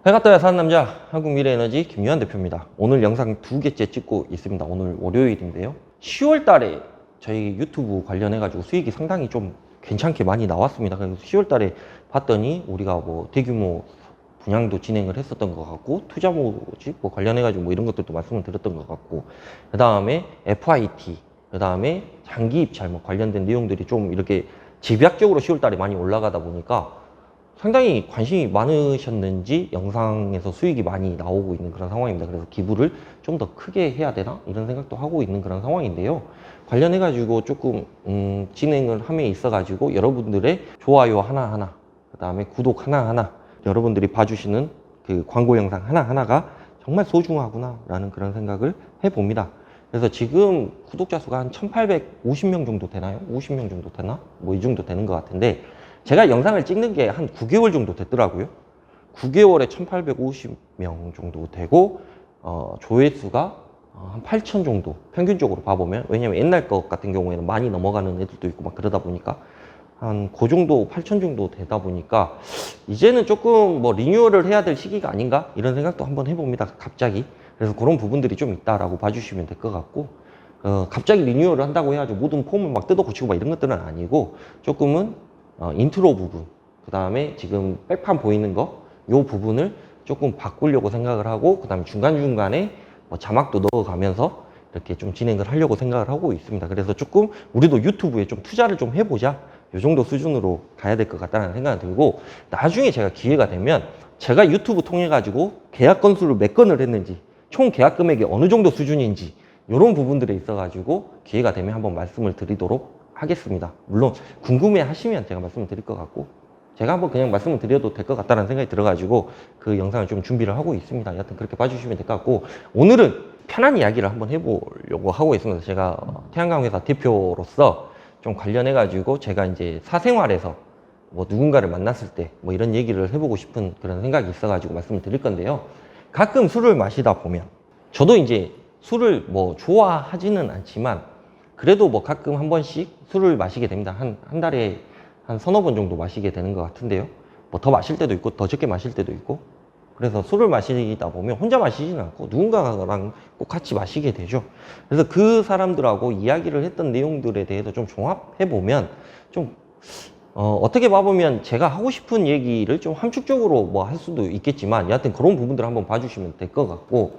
해가 떠야 사는 남자, 한국미래에너지 김유한 대표입니다. 오늘 영상 2개째 찍고 있습니다. 오늘 월요일인데요. 10월 달에 저희 유튜브 관련해가지고 수익이 상당히 좀 괜찮게 많이 나왔습니다. 그래서 10월 달에 봤더니 우리가 뭐 대규모 분양도 진행을 했었던 것 같고, 투자 모집 뭐 관련해가지고 뭐 이런 것들도 말씀을 드렸던 것 같고, 그 다음에 FIT, 그 다음에 장기 입찰 뭐 관련된 내용들이 좀 이렇게 집약적으로 10월 달에 많이 올라가다 보니까 상당히 관심이 많으셨는지 영상에서 수익이 많이 나오고 있는 그런 상황입니다. 그래서 기부를 좀 더 크게 해야 되나? 이런 생각도 하고 있는 그런 상황인데요. 관련해가지고 조금 진행을 함에 있어가지고 여러분들의 좋아요 하나하나, 그 다음에 구독 하나하나, 여러분들이 봐주시는 그 광고 영상 하나하나가 정말 소중하구나 라는 그런 생각을 해봅니다. 그래서 지금 구독자 수가 한 1850명 정도 되나요? 50명 정도 되나? 뭐 이 정도 되는 것 같은데, 제가 영상을 찍는 게 한 9개월 정도 됐더라고요. 9개월에 1850명 정도 되고, 조회수가 한 8000 정도 평균적으로 봐보면, 왜냐면 옛날 것 같은 경우에는 많이 넘어가는 애들도 있고 막 그러다 보니까 한 그 정도 8000 정도 되다 보니까 이제는 조금 뭐 리뉴얼을 해야 될 시기가 아닌가 이런 생각도 한번 해봅니다, 갑자기. 그래서 그런 부분들이 좀 있다라고 봐주시면 될 것 같고, 갑자기 리뉴얼을 한다고 해가지고 모든 폼을 막 뜯어 고치고 막 이런 것들은 아니고, 조금은 인트로 부분, 그 다음에 지금 백판 보이는 거, 요 부분을 조금 바꾸려고 생각을 하고, 그 다음에 중간중간에 뭐 자막도 넣어가면서 이렇게 좀 진행을 하려고 생각을 하고 있습니다. 그래서 조금 우리도 유튜브에 좀 투자를 좀 해보자, 요 정도 수준으로 가야 될 것 같다는 생각이 들고, 나중에 제가 기회가 되면 제가 유튜브 통해 가지고 계약 건수를 몇 건을 했는지, 총 계약 금액이 어느 정도 수준인지, 이런 부분들에 있어 가지고 기회가 되면 한번 말씀을 드리도록 하겠습니다. 물론 궁금해 하시면 제가 말씀을 드릴 것 같고, 제가 한번 그냥 말씀을 드려도 될 것 같다는 생각이 들어가지고 그 영상을 좀 준비를 하고 있습니다. 여하튼 그렇게 봐주시면 될 것 같고, 오늘은 편한 이야기를 한번 해보려고 하고 있습니다. 제가 태양광 회사 대표로서 좀 관련해가지고 제가 이제 사생활에서 뭐 누군가를 만났을 때 뭐 이런 얘기를 해보고 싶은 그런 생각이 있어가지고 말씀을 드릴 건데요. 가끔 술을 마시다 보면, 저도 이제 술을 뭐 좋아하지는 않지만 그래도 뭐 가끔 한 번씩 술을 마시게 됩니다. 한 달에 한 서너 번 정도 마시게 되는 것 같은데요. 뭐 더 마실 때도 있고 더 적게 마실 때도 있고, 그래서 술을 마시다 보면 혼자 마시지는 않고 누군가랑 꼭 같이 마시게 되죠. 그래서 그 사람들하고 이야기를 했던 내용들에 대해서 좀 종합해 보면, 좀 어떻게 봐보면 제가 하고 싶은 얘기를 좀 함축적으로 뭐 할 수도 있겠지만, 여하튼 그런 부분들을 한번 봐주시면 될 것 같고,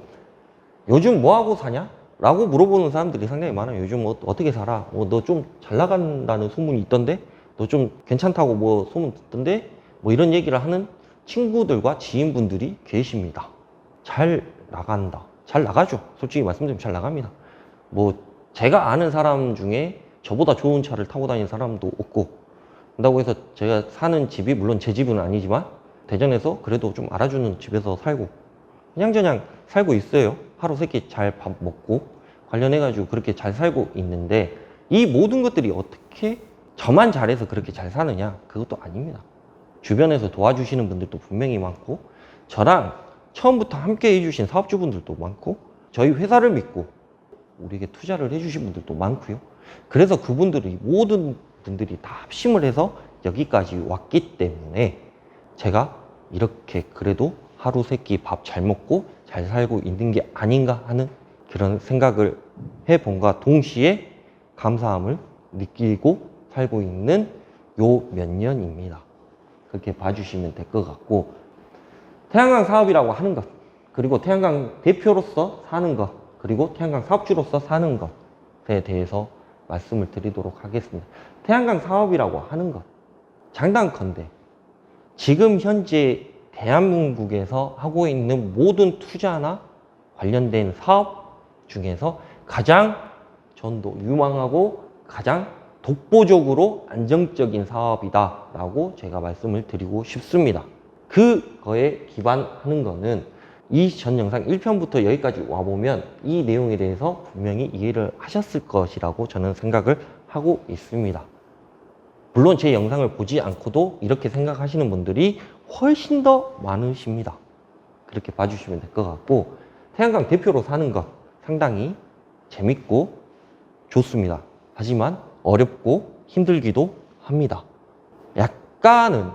요즘 뭐 하고 사냐? 라고 물어보는 사람들이 상당히 많아요. 요즘 어떻게 살아? 너 좀 잘 나간다는 소문이 있던데? 너 좀 괜찮다고 뭐 소문 듣던데? 뭐 이런 얘기를 하는 친구들과 지인분들이 계십니다. 잘 나간다. 잘 나가죠. 솔직히 말씀드리면 잘 나갑니다. 뭐 제가 아는 사람 중에 저보다 좋은 차를 타고 다니는 사람도 없고, 그렇다고 해서 제가 사는 집이 물론 제 집은 아니지만 대전에서 그래도 좀 알아주는 집에서 살고 그냥저냥 살고 있어요. 하루 세끼 잘 밥 먹고 관련해가지고 그렇게 잘 살고 있는데, 이 모든 것들이 어떻게 저만 잘해서 그렇게 잘 사느냐? 그것도 아닙니다. 주변에서 도와주시는 분들도 분명히 많고, 저랑 처음부터 함께 해주신 사업주분들도 많고, 저희 회사를 믿고 우리에게 투자를 해주신 분들도 많고요. 그래서 그분들이 모든 분들이 다 합심을 해서 여기까지 왔기 때문에 제가 이렇게 그래도 하루 세끼 밥 잘 먹고 잘 살고 있는 게 아닌가 하는 그런 생각을 해본과 동시에 감사함을 느끼고 살고 있는 요 몇 년입니다. 그렇게 봐주시면 될 것 같고, 태양광 사업이라고 하는 것, 그리고 태양광 대표로서 사는 것, 그리고 태양광 사업주로서 사는 것에 대해서 말씀을 드리도록 하겠습니다. 태양광 사업이라고 하는 것, 장단컨대 지금 현재 대한민국에서 하고 있는 모든 투자나 관련된 사업 중에서 가장 전도 유망하고 가장 독보적으로 안정적인 사업이다 라고 제가 말씀을 드리고 싶습니다. 그거에 기반하는 거는 이 전 영상 1편부터 여기까지 와보면 이 내용에 대해서 분명히 이해를 하셨을 것이라고 저는 생각을 하고 있습니다. 물론 제 영상을 보지 않고도 이렇게 생각하시는 분들이 훨씬 더 많으십니다. 그렇게 봐주시면 될 것 같고, 태양광 대표로 사는 것 상당히 재밌고 좋습니다. 하지만 어렵고 힘들기도 합니다. 약간은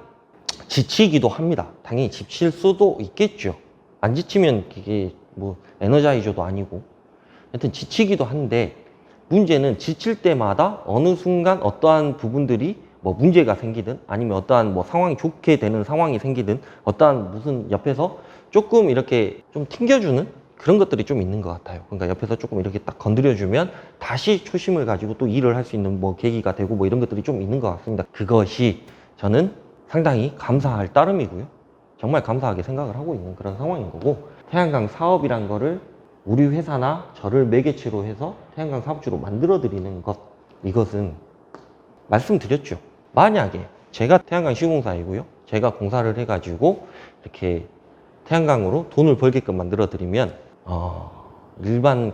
지치기도 합니다. 당연히 지칠 수도 있겠죠. 안 지치면 이게 뭐 에너자이저도 아니고. 하여튼 지치기도 한데, 문제는 지칠 때마다 어느 순간 어떠한 부분들이 뭐 문제가 생기든 아니면 어떠한 뭐 상황이 좋게 되는 상황이 생기든 어떠한 무슨 옆에서 조금 이렇게 좀 튕겨주는 그런 것들이 좀 있는 것 같아요. 그러니까 옆에서 조금 이렇게 딱 건드려주면 다시 초심을 가지고 또 일을 할 수 있는 뭐 계기가 되고 뭐 이런 것들이 좀 있는 것 같습니다. 그것이 저는 상당히 감사할 따름이고요. 정말 감사하게 생각을 하고 있는 그런 상황인 거고, 태양광 사업이란 거를 우리 회사나 저를 매개체로 해서 태양광 사업주로 만들어 드리는 것, 이것은 말씀드렸죠. 만약에 제가 태양광 시공사이고요, 제가 공사를 해가지고 이렇게 태양광으로 돈을 벌게끔 만들어 드리면 일반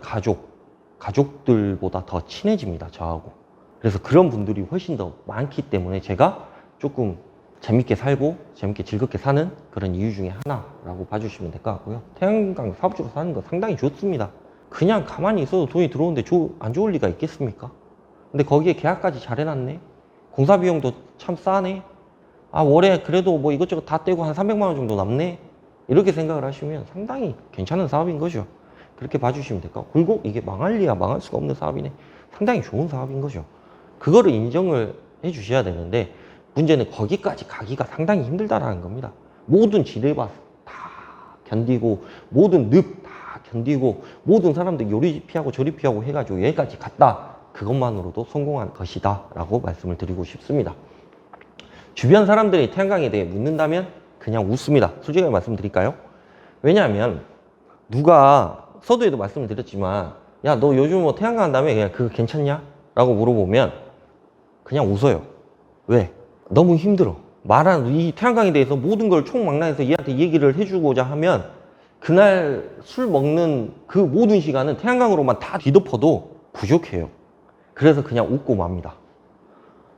가족들보다 더 친해집니다, 저하고. 그래서 그런 분들이 훨씬 더 많기 때문에 제가 조금 재밌게 살고 재밌게 즐겁게 사는 그런 이유 중에 하나라고 봐주시면 될 것 같고요. 태양광 사업주로 사는 거 상당히 좋습니다. 그냥 가만히 있어도 돈이 들어오는데 안 좋을 리가 있겠습니까? 근데 거기에 계약까지 잘 해놨네. 공사 비용도 참 싸네. 월에 그래도 뭐 이것저것 다 떼고 한 300만 원 정도 남네. 이렇게 생각을 하시면 상당히 괜찮은 사업인 거죠. 그렇게 봐주시면 될까? 그리고 이게 망할 리야 망할 수가 없는 사업이네. 상당히 좋은 사업인 거죠. 그거를 인정을 해 주셔야 되는데, 문제는 거기까지 가기가 상당히 힘들다라는 겁니다. 모든 지뢰밭 다 견디고, 모든 늪 다 견디고, 모든 사람들 요리 피하고 저리 피하고 해가지고 여기까지 갔다. 그것만으로도 성공한 것이다 라고 말씀을 드리고 싶습니다. 주변 사람들이 태양광에 대해 묻는다면 그냥 웃습니다. 솔직하게 말씀드릴까요? 왜냐하면 누가 서두에도 말씀을 드렸지만, 야, 너 요즘 뭐 태양광 한다며? 그냥 그거 괜찮냐? 라고 물어보면 그냥 웃어요. 왜? 너무 힘들어. 말하는 이 태양광에 대해서 모든 걸 총망라해서 얘한테 얘기를 해주고자 하면 그날 술 먹는 그 모든 시간은 태양광으로만 다 뒤덮어도 부족해요. 그래서 그냥 웃고 맙니다.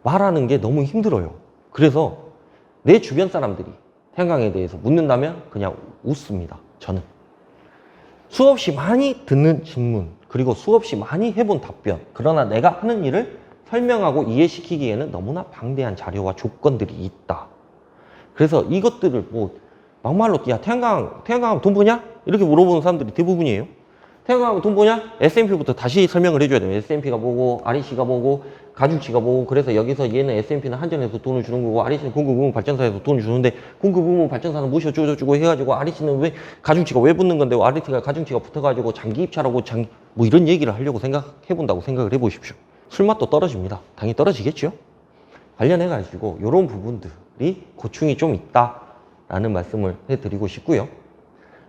말하는 게 너무 힘들어요. 그래서 내 주변 사람들이 태양광에 대해서 묻는다면 그냥 웃습니다. 저는 수없이 많이 듣는 질문, 그리고 수없이 많이 해본 답변, 그러나 내가 하는 일을 설명하고 이해시키기에는 너무나 방대한 자료와 조건들이 있다. 그래서 이것들을 뭐 막말로, 야, 태양광 돈 버냐? 이렇게 물어보는 사람들이 대부분이에요. 태양광 돈 버냐? S&P부터 다시 설명을 해줘야 돼요. S&P가 뭐고, REC가 뭐고, 가중치가 뭐고, 그래서 여기서 얘는 S&P는 한전에서 돈을 주는 거고, REC는 공급부문 발전사에서 돈을 주는데, 공급부문 발전사는 무엇이 어쩌고저쩌고 해가지고, REC는 왜, 가중치가 왜 붙는 건데, REC가 가중치가 붙어가지고 장기 입찰하고, 뭐 이런 얘기를 하려고 생각해본다고 생각을 해보십시오. 술맛도 떨어집니다. 당연히 떨어지겠죠? 관련해가지고, 이런 부분들이 고충이 좀 있다라는 말씀을 해드리고 싶고요.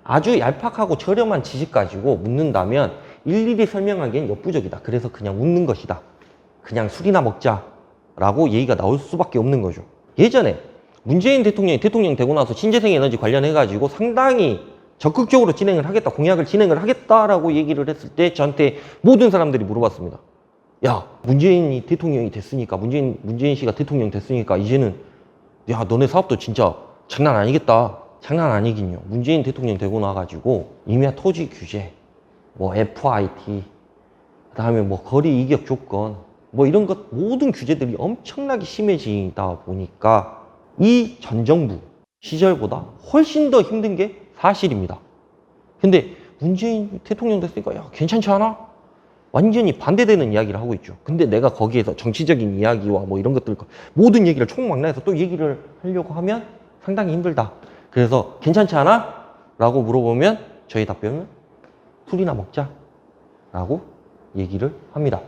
아주 얄팍하고 저렴한 지식 가지고 묻는다면 일일이 설명하기엔 역부족이다. 그래서 그냥 웃는 것이다. 그냥 술이나 먹자 라고 얘기가 나올 수밖에 없는 거죠. 예전에 문재인 대통령이 대통령 되고 나서 신재생에너지 관련해 가지고 상당히 적극적으로 진행을 하겠다, 공약을 진행을 하겠다라고 얘기를 했을 때 저한테 모든 사람들이 물어봤습니다. 야, 문재인이 대통령이 됐으니까, 문재인 씨가 대통령 됐으니까 이제는, 야, 너네 사업도 진짜 장난 아니겠다. 장난 아니긴요. 문재인 대통령 되고 나가지고 임야 토지 규제, 뭐 FIT, 그다음에 뭐 거리 이격 조건, 뭐 이런 것 모든 규제들이 엄청나게 심해지다 보니까 이 전 정부 시절보다 훨씬 더 힘든 게 사실입니다. 근데 문재인 대통령 됐으니까 야, 괜찮지 않아? 완전히 반대되는 이야기를 하고 있죠. 근데 내가 거기에서 정치적인 이야기와 뭐 이런 것들 모든 얘기를 총망라해서 또 얘기를 하려고 하면 상당히 힘들다. 그래서 괜찮지 않아? 라고 물어보면 저희 답변은 술이나 먹자 라고 얘기를 합니다.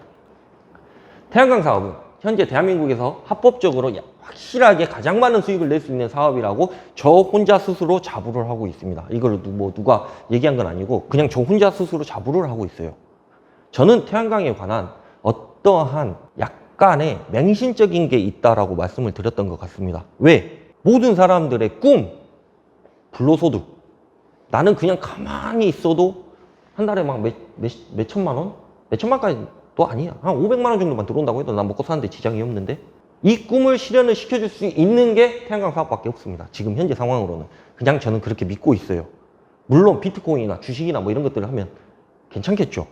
태양광 사업은 현재 대한민국에서 합법적으로 확실하게 가장 많은 수익을 낼 수 있는 사업이라고 저 혼자 스스로 자부를 하고 있습니다. 이걸 뭐 누가 얘기한 건 아니고 그냥 저 혼자 스스로 자부를 하고 있어요. 저는 태양광에 관한 어떠한 약간의 맹신적인 게 있다라고 말씀을 드렸던 것 같습니다. 왜? 모든 사람들의 꿈, 불로소득. 나는 그냥 가만히 있어도 한 달에 막 몇 천만 원? 몇 천만까지도 아니야. 한 500만 원 정도만 들어온다고 해도 난 먹고 사는데 지장이 없는데 이 꿈을 실현을 시켜줄 수 있는 게 태양광 사업밖에 없습니다. 지금 현재 상황으로는. 그냥 저는 그렇게 믿고 있어요. 물론 비트코인이나 주식이나 뭐 이런 것들을 하면 괜찮겠죠.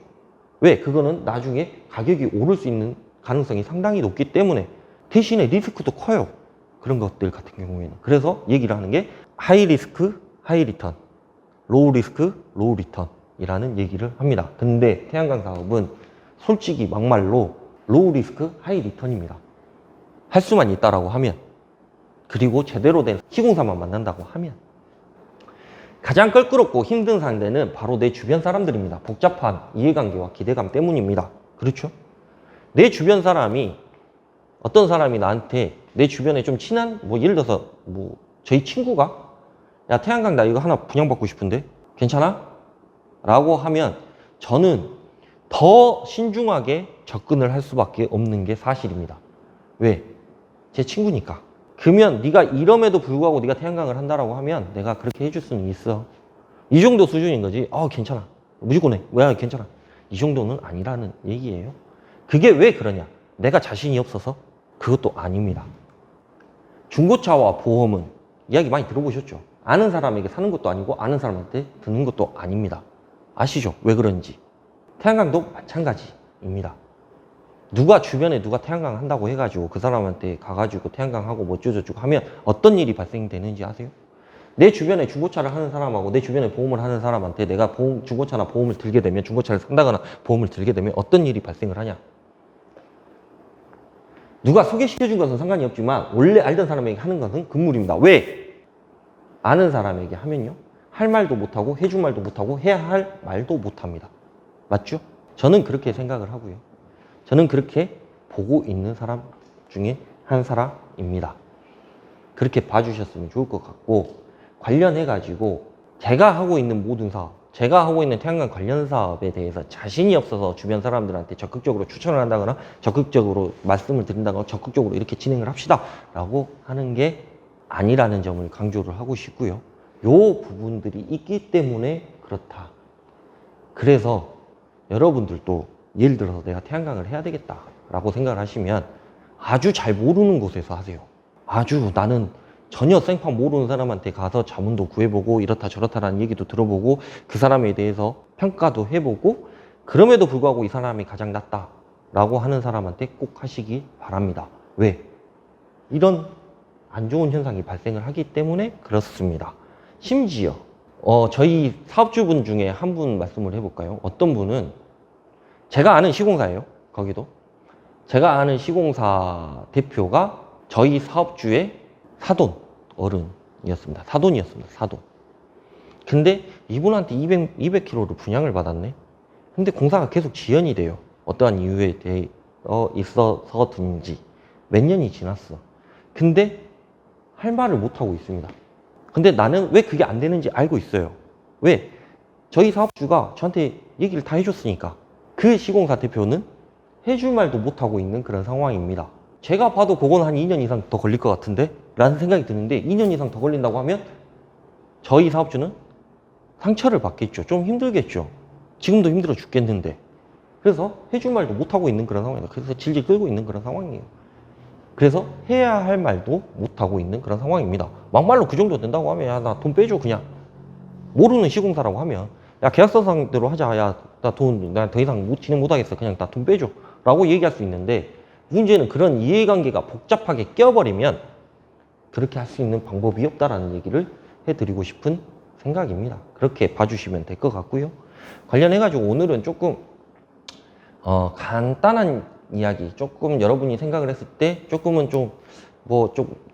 왜? 그거는 나중에 가격이 오를 수 있는 가능성이 상당히 높기 때문에 대신에 리스크도 커요. 그런 것들 같은 경우에는. 그래서 얘기를 하는 게 하이 리스크, 하이 리턴, 로우 리스크, 로우 리턴이라는 얘기를 합니다. 근데 태양광 사업은 솔직히 막말로 로우 리스크, 하이 리턴입니다. 할 수만 있다라고 하면, 그리고 제대로 된 시공사만 만난다고 하면. 가장 껄끄럽고 힘든 상대는 바로 내 주변 사람들입니다. 복잡한 이해관계와 기대감 때문입니다. 그렇죠? 내 주변 사람이, 어떤 사람이 나한테 내 주변에 좀 친한, 뭐 예를 들어서 뭐 저희 친구가 야 태양광 나 이거 하나 분양받고 싶은데 괜찮아? 라고 하면 저는 더 신중하게 접근을 할 수밖에 없는 게 사실입니다. 왜? 제 친구니까. 그러면 네가 이럼에도 불구하고 네가 태양광을 한다라고 하면 내가 그렇게 해줄 수는 있어. 이 정도 수준인 거지. 괜찮아. 무조건 해. 왜 괜찮아. 이 정도는 아니라는 얘기예요. 그게 왜 그러냐? 내가 자신이 없어서? 그것도 아닙니다. 중고차와 보험은 이야기 많이 들어보셨죠? 아는 사람에게 사는 것도 아니고 아는 사람한테 듣는 것도 아닙니다. 아시죠? 왜 그런지. 태양광도 마찬가지입니다. 누가 주변에 누가 태양광 한다고 해가지고 그 사람한테 가가지고 태양광 하고 뭐 어쩌고저쩌고 하면 어떤 일이 발생되는지 아세요? 내 주변에 중고차를 하는 사람하고 내 주변에 보험을 하는 사람한테 내가 중고차나 보험을 들게 되면, 중고차를 산다거나 보험을 들게 되면 어떤 일이 발생을 하냐? 누가 소개시켜준 것은 상관이 없지만 원래 알던 사람에게 하는 것은 금물입니다. 왜? 아는 사람에게 하면요, 할 말도 못하고 해줄 말도 못하고 해야 할 말도 못합니다. 맞죠? 저는 그렇게 생각을 하고요. 저는 그렇게 보고 있는 사람 중에 한 사람입니다. 그렇게 봐주셨으면 좋을 것 같고, 관련해가지고 제가 하고 있는 모든 사업, 제가 하고 있는 태양광 관련 사업에 대해서 자신이 없어서 주변 사람들한테 적극적으로 추천을 한다거나 적극적으로 말씀을 드린다거나 적극적으로 이렇게 진행을 합시다 라고 하는 게 아니라는 점을 강조를 하고 싶고요. 요 부분들이 있기 때문에 그렇다. 그래서 여러분들도 예를 들어서 내가 태양광을 해야 되겠다라고 생각을 하시면 아주 잘 모르는 곳에서 하세요. 아주 나는 전혀 생판 모르는 사람한테 가서 자문도 구해보고 이렇다 저렇다라는 얘기도 들어보고 그 사람에 대해서 평가도 해보고, 그럼에도 불구하고 이 사람이 가장 낫다라고 하는 사람한테 꼭 하시기 바랍니다. 왜? 이런 안 좋은 현상이 발생을 하기 때문에 그렇습니다. 심지어 저희 사업주분 중에 한 분 말씀을 해볼까요? 어떤 분은 제가 아는 시공사예요. 거기도 제가 아는 시공사 대표가 저희 사업주의 사돈 어른이었습니다. 사돈이었습니다. 사돈. 근데 이분한테 200kg를 분양을 받았네. 근데 공사가 계속 지연이 돼요. 어떠한 이유에 대해 있어서든지 몇 년이 지났어. 근데 할 말을 못하고 있습니다. 근데 나는 왜 그게 안 되는지 알고 있어요. 왜? 저희 사업주가 저한테 얘기를 다 해줬으니까. 그 시공사 대표는 해줄 말도 못하고 있는 그런 상황입니다. 제가 봐도 그건 한 2년 이상 더 걸릴 것 같은데? 라는 생각이 드는데, 2년 이상 더 걸린다고 하면 저희 사업주는 상처를 받겠죠. 좀 힘들겠죠. 지금도 힘들어 죽겠는데. 그래서 해줄 말도 못하고 있는 그런 상황입니다. 그래서 질질 끌고 있는 그런 상황이에요. 그래서 해야 할 말도 못하고 있는 그런 상황입니다. 막말로 그 정도 된다고 하면 야, 나 돈 빼줘 그냥. 모르는 시공사라고 하면 야, 계약서상대로 하자. 야, 나 더 이상 진행 못하겠어. 그냥 나 돈 빼줘 라고 얘기할 수 있는데, 문제는 그런 이해관계가 복잡하게 껴버리면 그렇게 할 수 있는 방법이 없다라는 얘기를 해드리고 싶은 생각입니다. 그렇게 봐주시면 될 것 같고요. 관련해가지고 오늘은 조금 간단한 이야기, 조금 여러분이 생각을 했을 때 조금은 좀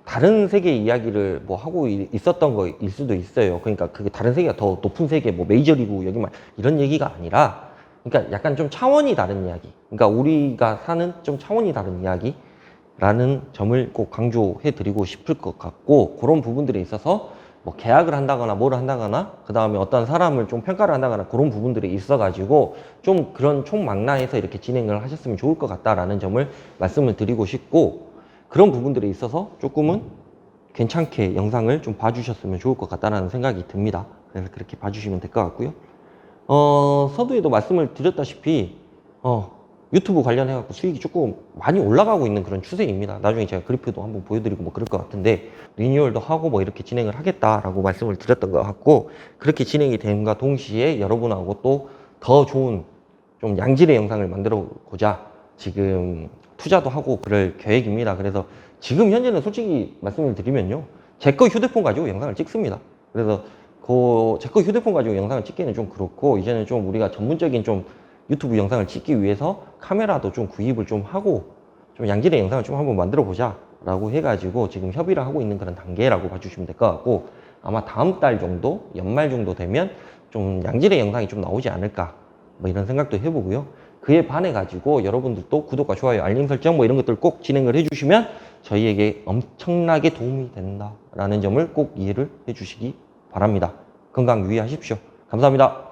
다른 세계의 이야기를 하고 있었던 거일 수도 있어요. 그러니까 그게 다른 세계가 더 높은 세계, 메이저리그 여기만 이런 얘기가 아니라, 그러니까 약간 좀 차원이 다른 이야기. 그러니까 우리가 사는 좀 차원이 다른 이야기라는 점을 꼭 강조해 드리고 싶을 것 같고, 그런 부분들에 있어서 계약을 한다거나 뭐를 한다거나 그 다음에 어떤 사람을 좀 평가를 한다거나 그런 부분들이 있어가지고 좀 그런 총망라해서 이렇게 진행을 하셨으면 좋을 것 같다라는 점을 말씀을 드리고 싶고, 그런 부분들에 있어서 조금은 괜찮게 영상을 좀 봐주셨으면 좋을 것 같다라는 생각이 듭니다. 그래서 그렇게 봐주시면 될 것 같고요. 서두에도 말씀을 드렸다시피 유튜브 관련해갖고 수익이 조금 많이 올라가고 있는 그런 추세입니다. 나중에 제가 그래프도 한번 보여드리고 그럴 것 같은데, 리뉴얼도 하고 이렇게 진행을 하겠다라고 말씀을 드렸던 것 같고, 그렇게 진행이 됨과 동시에 여러분하고 또 더 좋은 좀 양질의 영상을 만들어 보자 지금 투자도 하고 그럴 계획입니다. 그래서 지금 현재는 솔직히 말씀을 드리면요, 제 거 휴대폰 가지고 영상을 찍습니다. 그래서 제 거 휴대폰 가지고 영상을 찍기는 좀 그렇고, 이제는 좀 우리가 전문적인 좀 유튜브 영상을 찍기 위해서 카메라도 좀 구입을 좀 하고 좀 양질의 영상을 좀 한번 만들어 보자 라고 해가지고 지금 협의를 하고 있는 그런 단계라고 봐주시면 될 것 같고, 아마 다음 달 정도, 연말 정도 되면 좀 양질의 영상이 좀 나오지 않을까, 뭐 이런 생각도 해보고요. 그에 반해 가지고 여러분들도 구독과 좋아요, 알림 설정 뭐 이런 것들 꼭 진행을 해주시면 저희에게 엄청나게 도움이 된다라는 점을 꼭 이해를 해주시기 바랍니다. 건강 유의하십시오. 감사합니다.